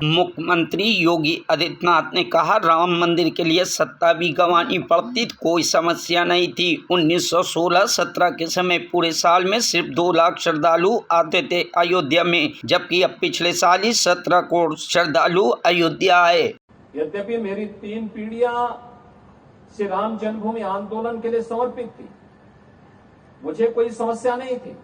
मुख्यमंत्री योगी आदित्यनाथ ने कहा, राम मंदिर के लिए सत्ता भी गंवानी पड़ती तो कोई समस्या नहीं थी। 1916-17 के समय पूरे साल में सिर्फ 2 लाख श्रद्धालु आते थे अयोध्या में, जबकि अब पिछले साल ही 17 करोड़ श्रद्धालु अयोध्या आए। यद्यपि मेरी 3 पीढ़ियां श्री राम जन्मभूमि आंदोलन के लिए समर्पित थी, मुझे कोई समस्या नहीं थी,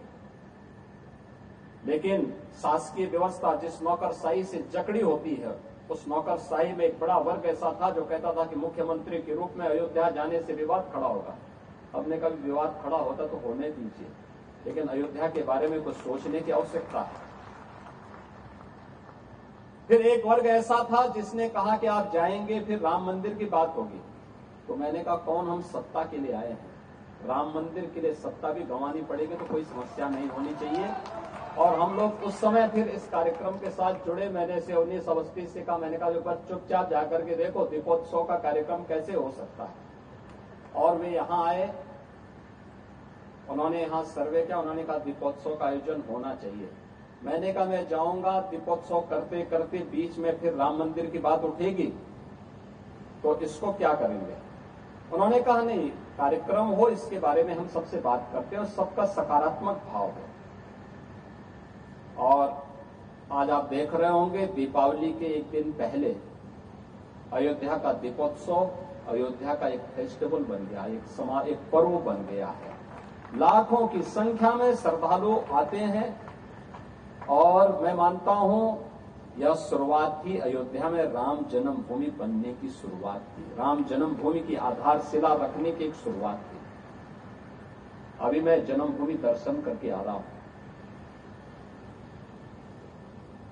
लेकिन शासकीय व्यवस्था जिस नौकरशाही से जकड़ी होती है, उस नौकरशाही में एक बड़ा वर्ग ऐसा था जो कहता था कि मुख्यमंत्री के रूप में अयोध्या जाने से विवाद खड़ा होगा। हमने कभी विवाद खड़ा होता तो होने दीजिए, लेकिन अयोध्या के बारे में कुछ सोचने की आवश्यकता है। फिर एक वर्ग ऐसा था जिसने कहा कि आप जाएंगे फिर राम मंदिर की बात होगी। तो मैंने कहा, कौन हम सत्ता के लिए आए हैं? राम मंदिर के लिए सत्ता भी गंवानी पड़ेगी तो कोई समस्या नहीं होनी चाहिए। और हम लोग उस समय फिर इस कार्यक्रम के साथ जुड़े। मैंने से 19 अवस्थी से कहा, मैंने कहा बस चुपचाप जाकर के देखो दीपोत्सव का कार्यक्रम कैसे हो सकता है। और वे यहाँ आए, उन्होंने यहाँ सर्वे किया, उन्होंने कहा दीपोत्सव का आयोजन होना चाहिए। मैंने कहा मैं जाऊंगा, दीपोत्सव करते करते बीच में फिर राम मंदिर की बात उठेगी तो इसको क्या करेंगे? उन्होंने कहा नहीं, कार्यक्रम हो इसके बारे में हम सबसे बात करते हैं और सबका सकारात्मक भाव हो। और आज आप देख रहे होंगे दीपावली के एक दिन पहले अयोध्या का दीपोत्सव अयोध्या का एक फेस्टिवल बन गया, एक पर्व बन गया है। लाखों की संख्या में श्रद्धालु आते हैं और मैं मानता हूं यह शुरुआत थी अयोध्या में राम जन्मभूमि बनने की शुरुआत थी, राम जन्मभूमि की आधारशिला रखने की एक शुरुआत थी। अभी मैं जन्मभूमि दर्शन करके आ रहा हूं।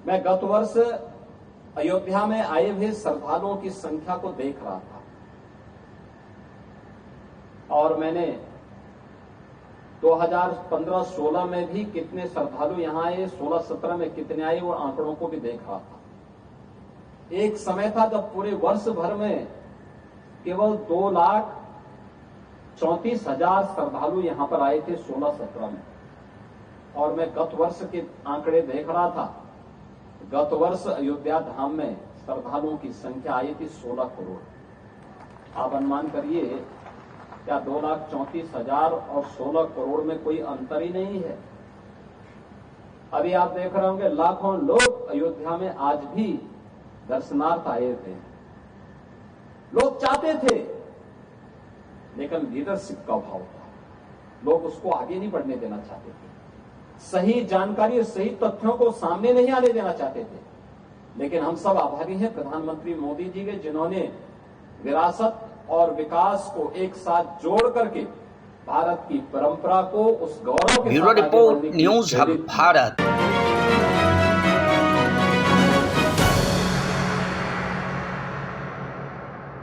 मैं गत वर्ष अयोध्या में आए हुए श्रद्धालुओं की संख्या को देख रहा था और मैंने 2015-16 में भी कितने श्रद्धालु यहां आए, 16-17 में कितने आए, वो आंकड़ों को भी देख रहा था। एक समय था जब पूरे वर्ष भर में केवल 2,34,000 श्रद्धालु यहां पर आए थे 16-17 में। और मैं गत वर्ष के आंकड़े देख रहा था, गत वर्ष अयोध्या धाम में श्रद्धालुओं की संख्या आई थी 16 करोड़। आप अनुमान करिए, क्या 2,34,000 और 16 करोड़ में कोई अंतर ही नहीं है? अभी आप देख रहे होंगे लाखों लोग अयोध्या में आज भी दर्शनार्थ आए थे। लोग चाहते थे, लेकिन लीडरशिप का अभाव था, लोग उसको आगे नहीं बढ़ने देना चाहते थे, सही जानकारी और सही तथ्यों को सामने नहीं आने देना चाहते थे। लेकिन हम सब आभारी हैं प्रधानमंत्री मोदी जी के, जिन्होंने विरासत और विकास को एक साथ जोड़ करके भारत की परंपरा को, उस गौरव के bureau report, news hub Bharat.